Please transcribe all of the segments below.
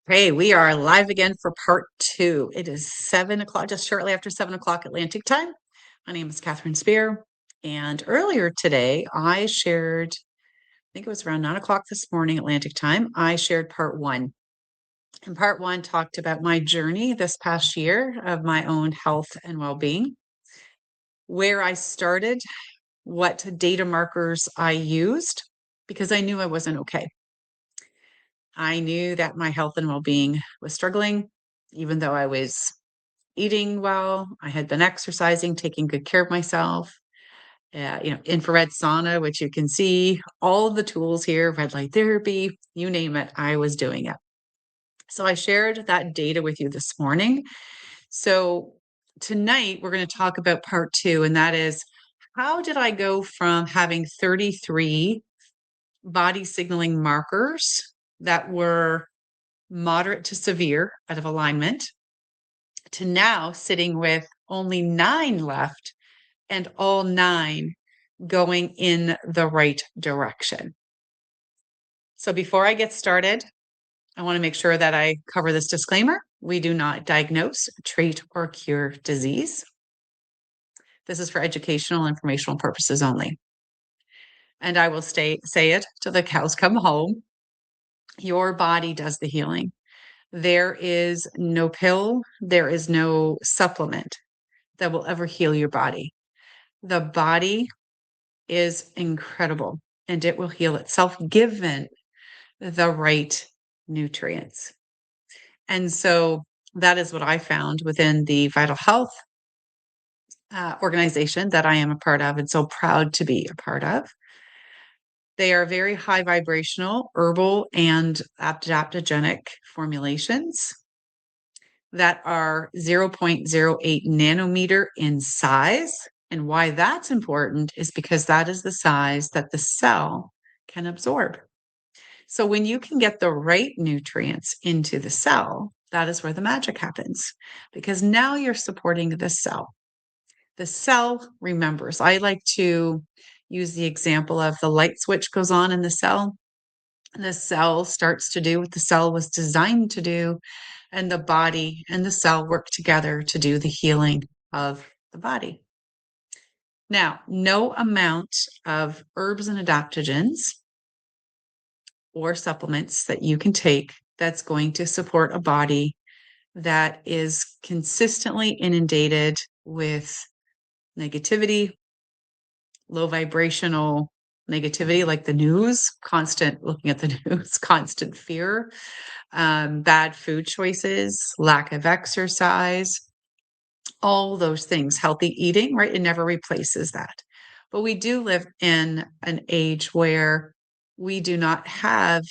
Hey, we are live again for part two. It is 7 o'clock, just shortly after 7 o'clock Atlantic time. My name is Catherine Spear. And earlier today, I shared, I think it was around 9 o'clock this morning Atlantic time, I shared part one. And part one talked about my journey this past year of my own health and well being, where I started, what data markers I used, because I knew I wasn't okay. I knew that my health and well being was struggling, even though I was eating well. I had been exercising, taking good care of myself. Infrared sauna, which you can see, all of the tools here, red light therapy, you name it, I was doing it. So I shared that data with you this morning. So tonight we're going to talk about part two, and that is how did I go from having 33 body signaling markers that were moderate to severe out of alignment to now sitting with only 9 left and all 9 going in the right direction. So before I get started, I want to make sure that I cover this disclaimer. We do not diagnose, treat, or cure disease. This is for educational, informational purposes only. And I will say it till the cows come home. Your body does the healing. There is no pill, there is no supplement that will ever heal your body. The body is incredible and it will heal itself given the right nutrients. And so that is what I found within the Vital Health organization that I am a part of and so proud to be a part of. They are very high vibrational, herbal, and adaptogenic formulations that are 0.08 nanometer in size. And why that's important is because that is the size that the cell can absorb. So when you can get the right nutrients into the cell, that is where the magic happens because now you're supporting the cell. The cell remembers. I like to use the example of the light switch goes on in the cell. The cell starts to do what the cell was designed to do, and the body and the cell work together to do the healing of the body. Now, no amount of herbs and adaptogens or supplements that you can take that's going to support a body that is consistently inundated with negativity, low vibrational negativity, like the news, constant looking at the news, constant fear, bad food choices, lack of exercise, all those things, healthy eating, right? It never replaces that. But we do live in an age where we do not have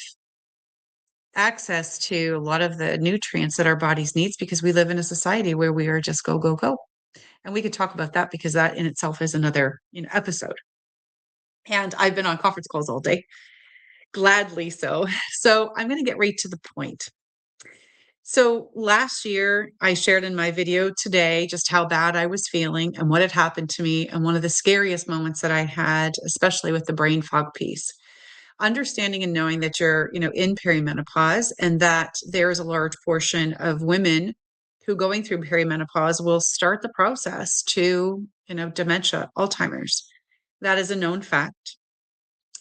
access to a lot of the nutrients that our bodies needs because we live in a society where we are just go, go, go. And we could talk about that because that in itself is another episode. And I've been on conference calls all day, gladly so. So I'm going to get right to the point. So last year, I shared in my video today just how bad I was feeling and what had happened to me. And one of the scariest moments that I had, especially with the brain fog piece, understanding and knowing that you're, in perimenopause and that there's a large portion of women who going through perimenopause will start the process to, dementia, Alzheimer's. That is a known fact.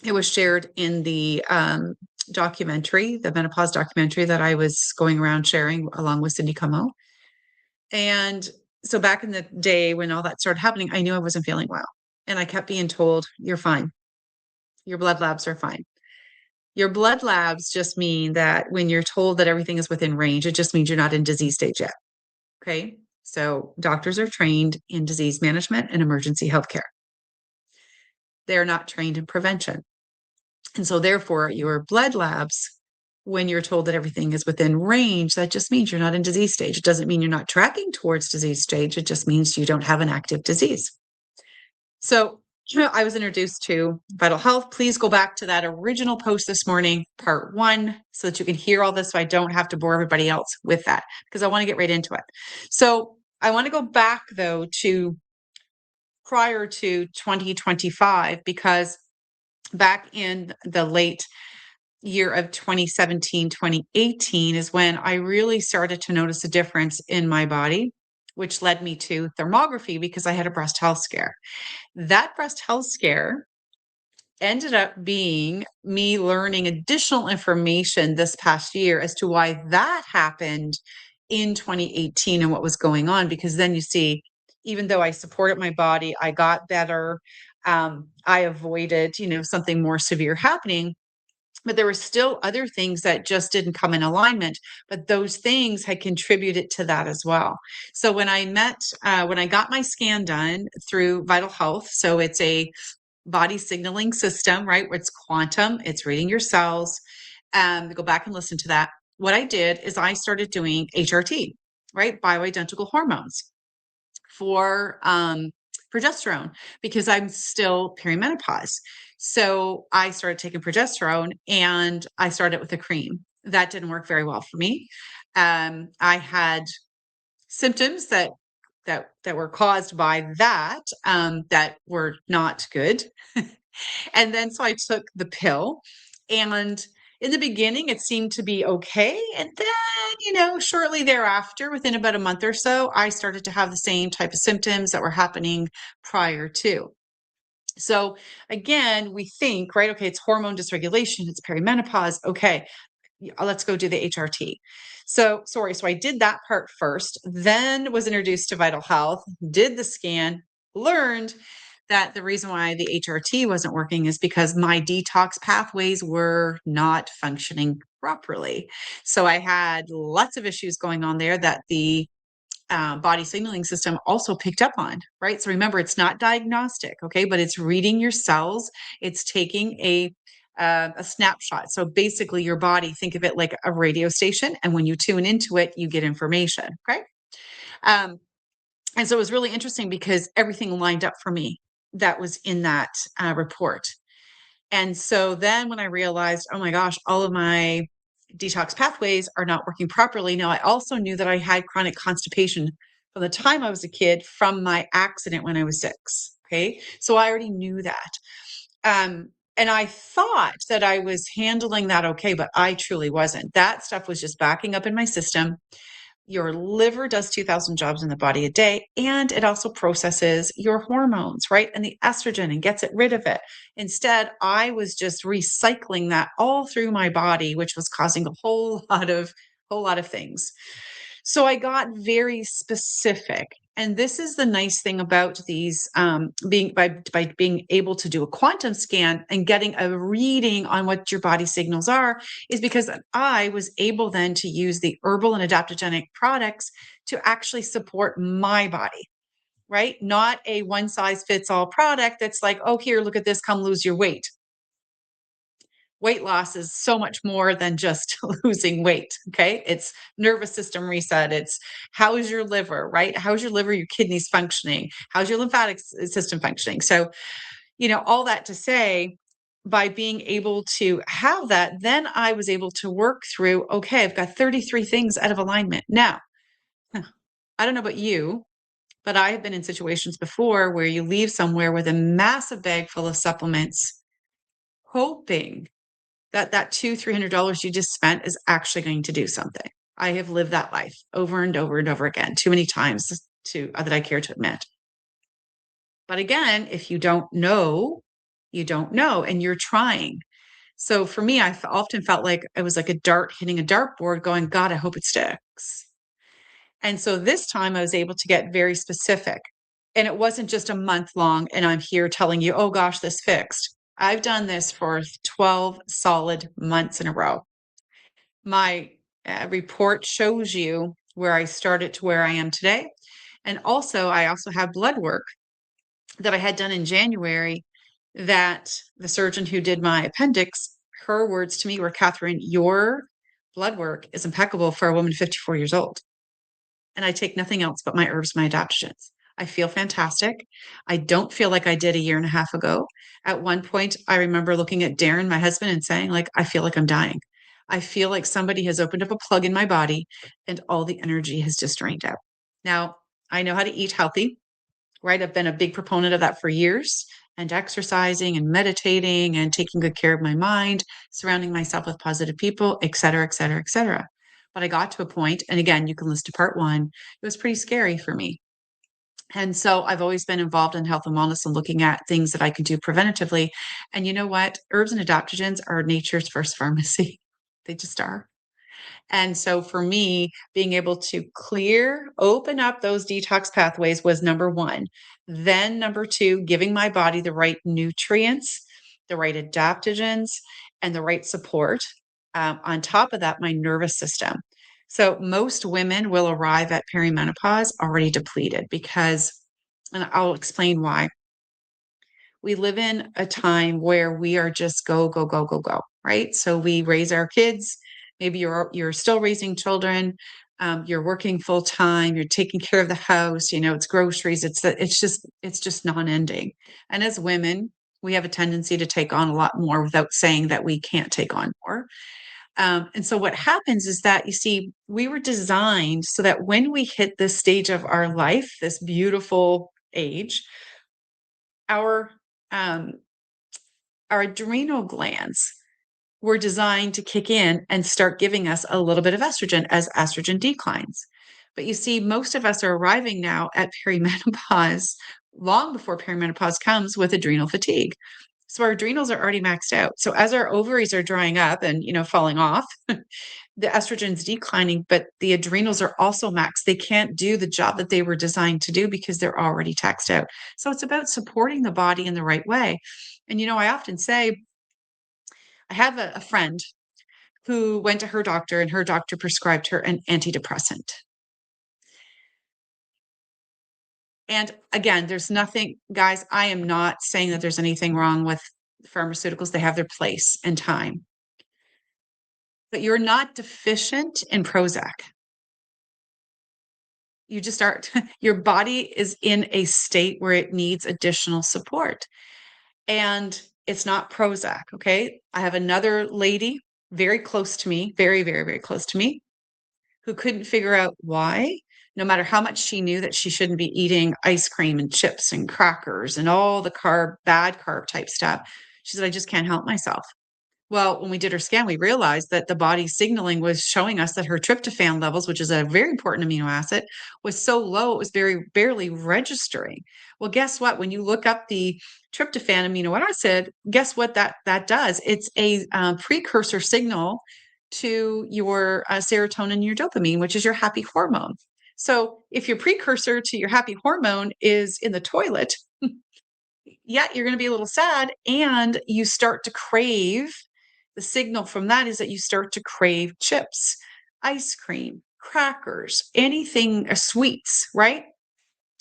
It was shared in the documentary, the menopause documentary that I was going around sharing along with Cindy Como. And so back in the day when all that started happening, I knew I wasn't feeling well. And I kept being told, you're fine. Your blood labs are fine. Your blood labs just mean that when you're told that everything is within range, it just means you're not in disease stage yet. Okay. So doctors are trained in disease management and emergency healthcare. They're not trained in prevention. And so therefore your blood labs, when you're told that everything is within range, that just means you're not in disease stage. It doesn't mean you're not tracking towards disease stage. It just means you don't have an active disease. So I was introduced to Vital Health. Please go back to that original post this morning, part one, so that you can hear all this so I don't have to bore everybody else with that because I want to get right into it. So I want to go back, though, to prior to 2025 because back in the late year of 2017, 2018 is when I really started to notice a difference in my body, which led me to thermography because I had a breast health scare. That breast health scare ended up being me learning additional information this past year as to why that happened in 2018 and what was going on. Because then you see, even though I supported my body, I got better. I avoided, something more severe happening. But there were still other things that just didn't come in alignment. But those things had contributed to that as well. So when I got my scan done through Vital Health, so it's a body signaling system, right? Where it's quantum, it's reading your cells. Go back and listen to that. What I did is I started doing HRT, right? Bioidentical hormones for progesterone because I'm still perimenopause. So I started taking progesterone and I started with a cream. That didn't work very well for me. I had symptoms that were caused by that were not good. And then so I took the pill, and in the beginning it seemed to be okay, and then shortly thereafter, within about a month or so, I started to have the same type of symptoms that were happening prior to. So again, we think, right, okay, it's hormone dysregulation, it's perimenopause, okay, let's go do the HRT. So I did that part first, then was introduced to Vital Health, did the scan, learned that the reason why the HRT wasn't working is because my detox pathways were not functioning properly. So I had lots of issues going on there that the body signaling system also picked up on, right? So remember, it's not diagnostic, okay, but it's reading your cells. It's taking a snapshot. So basically, your body, think of it like a radio station, and when you tune into it, you get information, okay? Um, and so it was really interesting because everything lined up for me that was in that report. And so then when I realized, oh my gosh, all of my detox pathways are not working properly. Now, I also knew that I had chronic constipation from the time I was a kid from my accident when I was 6. Okay. So I already knew that. And I thought that I was handling that okay, but I truly wasn't. That stuff was just backing up in my system. Your liver does 2,000 jobs in the body a day, and it also processes your hormones, right? And the estrogen and gets it rid of it. Instead, I was just recycling that all through my body, which was causing a whole lot of things. So I got very specific. And this is the nice thing about these being by being able to do a quantum scan and getting a reading on what your body signals are, is because I was able then to use the herbal and adaptogenic products to actually support my body, right? Not a one size fits all product that's like, oh, here, look at this, come lose your weight. Weight loss is so much more than just losing weight. Okay. It's nervous system reset. It's how is your liver, right? How's your liver, your kidneys functioning? How's your lymphatic system functioning? So, all that to say, by being able to have that, then I was able to work through, okay, I've got 33 things out of alignment. Now, I don't know about you, but I have been in situations before where you leave somewhere with a massive bag full of supplements, hoping that $200-300 you just spent is actually going to do something. I have lived that life over and over and over again, too many times to that I care to admit. But again, if you don't know, you don't know, and you're trying. So for me, I often felt like it was like a dart hitting a dartboard going, God, I hope it sticks. And so this time I was able to get very specific. And it wasn't just a month long, and I'm here telling you, oh gosh, this fixed. I've done this for 12 solid months in a row. My report shows you where I started to where I am today. And also, I also have blood work that I had done in January that the surgeon who did my appendix, her words to me were, Catherine, your blood work is impeccable for a woman 54 years old. And I take nothing else but my herbs, my adaptogens. I feel fantastic. I don't feel like I did a year and a half ago. At one point, I remember looking at Darren, my husband, and saying, like, I feel like I'm dying. I feel like somebody has opened up a plug in my body and all the energy has just drained out. Now, I know how to eat healthy. right? I've been a big proponent of that for years, and exercising and meditating and taking good care of my mind, surrounding myself with positive people, et cetera, et cetera, et cetera. But I got to a point, and again, you can listen to part one, it was pretty scary for me. And so I've always been involved in health and wellness and looking at things that I can do preventatively. And you know what? Herbs and adaptogens are nature's first pharmacy. They just are. And so for me, being able to open up those detox pathways was number one. Then number two, giving my body the right nutrients, the right adaptogens, and the right support. On top of that, my nervous system. So most women will arrive at perimenopause already depleted because, and I'll explain why. We live in a time where we are just go, go, go, go, go, right? So we raise our kids. Maybe you're still raising children. You're working full time. You're taking care of the house. You know, it's groceries. It's just non-ending. And as women, we have a tendency to take on a lot more without saying that we can't take on more. And so what happens is that you see, we were designed so that when we hit this stage of our life, this beautiful age, our um, our adrenal glands were designed to kick in and start giving us a little bit of estrogen as estrogen declines. But you see, most of us are arriving now at perimenopause long before perimenopause comes with adrenal fatigue. So our adrenals are already maxed out. So as our ovaries are drying up and falling off, the estrogen's declining, but the adrenals are also maxed. They can't do the job that they were designed to do because they're already taxed out. So it's about supporting the body in the right way. And I often say, I have a friend who went to her doctor and her doctor prescribed her an antidepressant. And again, there's nothing, guys, I am not saying that there's anything wrong with pharmaceuticals. They have their place and time. But you're not deficient in Prozac. You just aren't. Your body is in a state where it needs additional support. And it's not Prozac, okay? I have another lady very close to me, very, very, very close to me, who couldn't figure out why, no matter how much she knew that she shouldn't be eating ice cream and chips and crackers and all the bad carb type stuff. She said, I just can't help myself. Well, when we did her scan, we realized that the body signaling was showing us that her tryptophan levels, which is a very important amino acid, was so low it was very barely registering. Well, guess what? When you look up the tryptophan amino acid, guess what that does? It's a precursor signal to your serotonin and your dopamine, which is your happy hormone. So if your precursor to your happy hormone is in the toilet, yeah, you're going to be a little sad, and you start to crave. The signal from that is that you start to crave chips, ice cream, crackers, anything, sweets, right?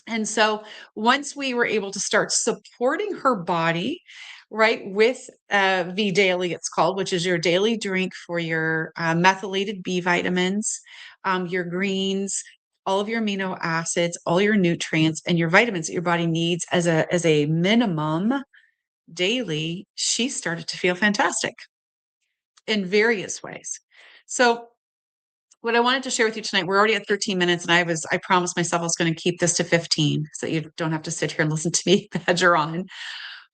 And so once we were able to start supporting her body, right, with V Daily, it's called, which is your daily drink for your methylated B vitamins, your greens, all of your amino acids, all your nutrients, and your vitamins that your body needs as a minimum daily, she started to feel fantastic in various ways. So what I wanted to share with you tonight, we're already at 13 minutes, and I promised myself I was going to keep this to 15 so that you don't have to sit here and listen to me badger on.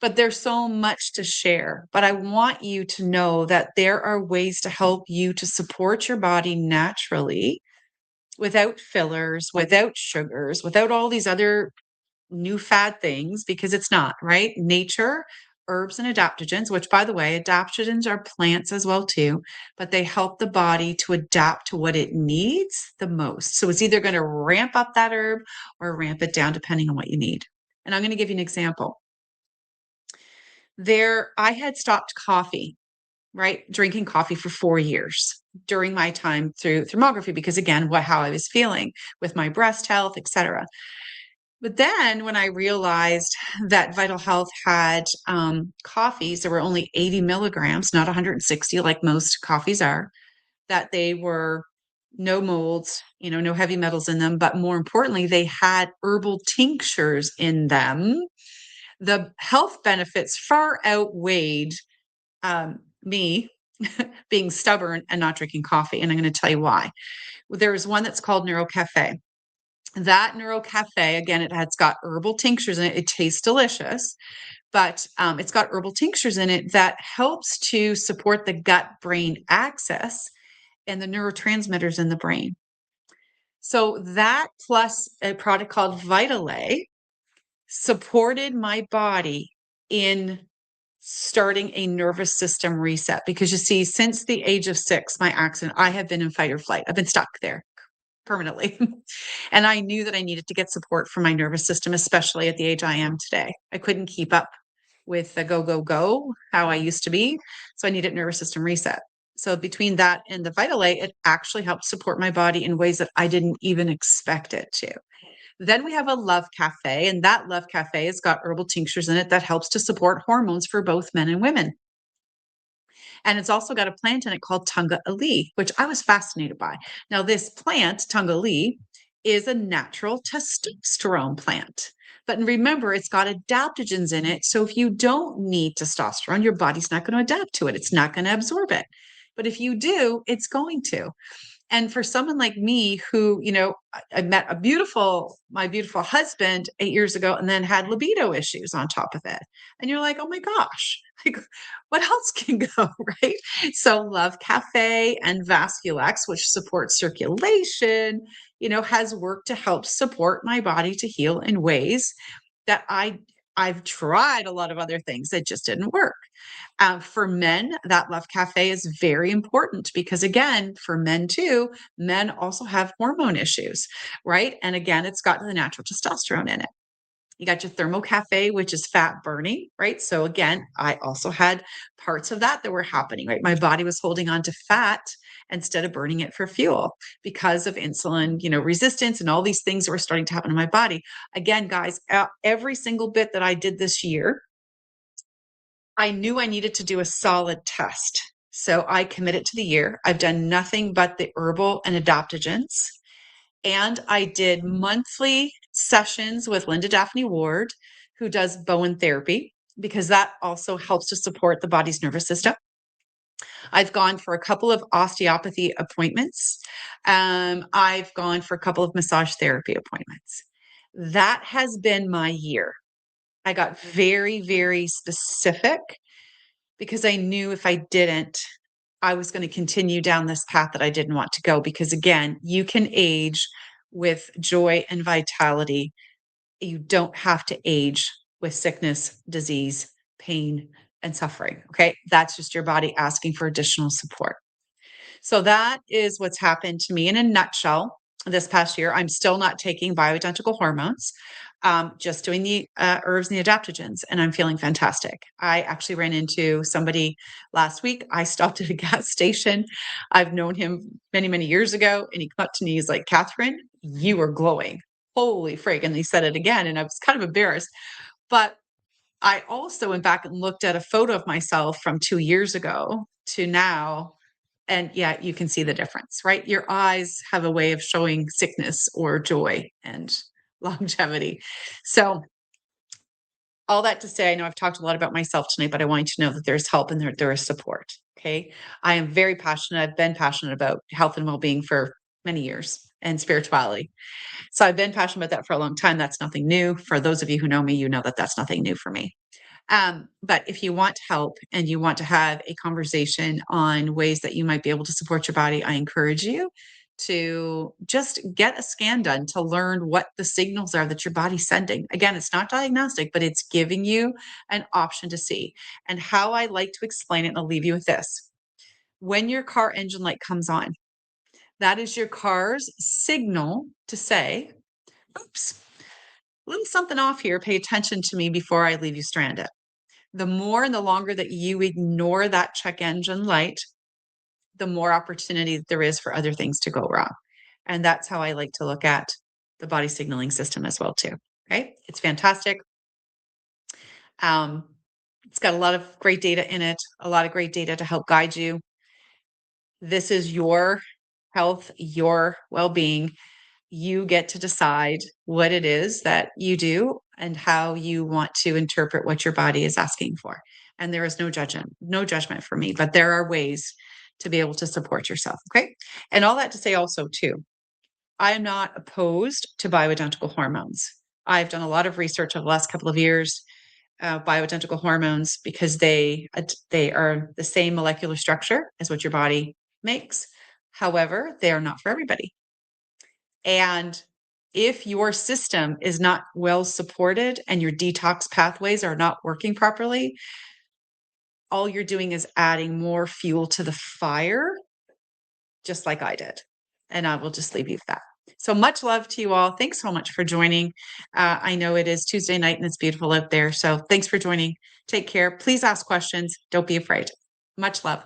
But there's so much to share. But I want you to know that there are ways to help you to support your body naturally without fillers, without sugars, without all these other new fad things, because it's not, right? Nature, herbs and adaptogens, which by the way, adaptogens are plants as well too, but they help the body to adapt to what it needs the most. So it's either going to ramp up that herb or ramp it down depending on what you need. And I'm going to give you an example. I had stopped coffee, right? Drinking coffee for 4 years during my time through thermography, because again, how I was feeling with my breast health, etc. But then when I realized that Vital Health had coffees that were only 80 milligrams, not 160 like most coffees are, that they were no molds, no heavy metals in them, but more importantly, they had herbal tinctures in them. The health benefits far outweighed me being stubborn and not drinking coffee. And I'm going to tell you why. There's one that's called Neuro Cafe. That Neuro Cafe, again, it's got herbal tinctures in it. It tastes delicious, but it's got herbal tinctures in it that helps to support the gut-brain axis and the neurotransmitters in the brain. So that plus a product called Vitale supported my body in starting a nervous system reset. Because you see, since the age of 6, my accident, I have been in fight or flight. I've been stuck there permanently. And I knew that I needed to get support for my nervous system, especially at the age I am today. I couldn't keep up with the go, go, go, how I used to be. So I needed nervous system reset. So between that and the Vitale, it actually helped support my body in ways that I didn't even expect it to. Then we have a Love Cafe, and that Love Cafe has got herbal tinctures in it that helps to support hormones for both men and women. And it's also got a plant in it called Tunga Ali, which I was fascinated by. Now, this plant, Tunga Ali, is a natural testosterone plant. But remember, it's got adaptogens in it. So if you don't need testosterone, your body's not going to adapt to it. It's not going to absorb it. But if you do, it's going to. And for someone like me who, I met my beautiful husband 8 years ago and then had libido issues on top of it. And you're like, oh my gosh, like what else can go, right? So Love Cafe and Vasculex, which supports circulation, has worked to help support my body to heal in ways that I've tried a lot of other things that just didn't work. For men, that Love Cafe is very important because, again, for men too, men also have hormone issues, right? And again, it's got the natural testosterone in it. You got your Thermo Cafe, which is fat burning, right? So again, I also had parts of that were happening, right? My body was holding on to fat instead of burning it for fuel because of insulin, resistance and all these things that were starting to happen in my body. Again, guys, every single bit that I did this year, I knew I needed to do a solid test. So I committed to the year. I've done nothing but the herbal and adaptogens. And I did monthly sessions with Linda Daphne Ward, who does Bowen therapy, because that also helps to support the body's nervous system. I've gone for a couple of osteopathy appointments. I've gone for a couple of massage therapy appointments. That has been my year. I got very, very specific because I knew if I didn't, I was going to continue down this path that I didn't want to go. Because again, you can age with joy and vitality. You don't have to age with sickness, disease, pain, and suffering. Okay. That's just your body asking for additional support. So that is what's happened to me in a nutshell this past year. I'm still not taking bioidentical hormones, just doing the herbs and the adaptogens, and I'm feeling fantastic. I actually ran into somebody last week. I stopped at a gas station. I've known him many, many years ago, and he came up to me. He's like, Catherine, you are glowing. Holy frig. And he said it again, and I was kind of embarrassed. But I also went back and looked at a photo of myself from 2 years ago to now, and yeah, you can see the difference, right? Your eyes have a way of showing sickness or joy and longevity. So, all that to say, I know I've talked a lot about myself tonight, but I want you to know that there's help and there is support. Okay. I am very passionate. I've been passionate about health and well being for many years and spirituality. So, I've been passionate about that for a long time. That's nothing new. For those of you who know me, you know that that's nothing new for me. But if you want help and you want to have a conversation on ways that you might be able to support your body, I encourage you to just get a scan done to learn what the signals are that your body's sending. Again, it's not diagnostic, but it's giving you an option to see. And how I like to explain it, and I'll leave you with this. When your car engine light comes on, that is your car's signal to say, oops, a little something off here. Pay attention to me before I leave you stranded. The more and the longer that you ignore that check engine light, the more opportunity there is for other things to go wrong. And that's how I like to look at the body signaling system as well too. Okay. It's fantastic. Um, it's got a lot of great data in it, a lot of great data to help guide you. This is your health, your well-being. You get to decide what it is that you do and how you want to interpret what your body is asking for. And there is no judgment for me, but there are ways to be able to support yourself. Okay. And all that to say also too, I am not opposed to bioidentical hormones. I've done a lot of research over the last couple of years, bioidentical hormones, because they are the same molecular structure as what your body makes. However, they are not for everybody. And if your system is not well supported and your detox pathways are not working properly, all you're doing is adding more fuel to the fire, just like I did. And I will just leave you with that. So much love to you all. Thanks so much for joining. I know it is Tuesday night and it's beautiful out there. So thanks for joining. Take care. Please ask questions. Don't be afraid. Much love.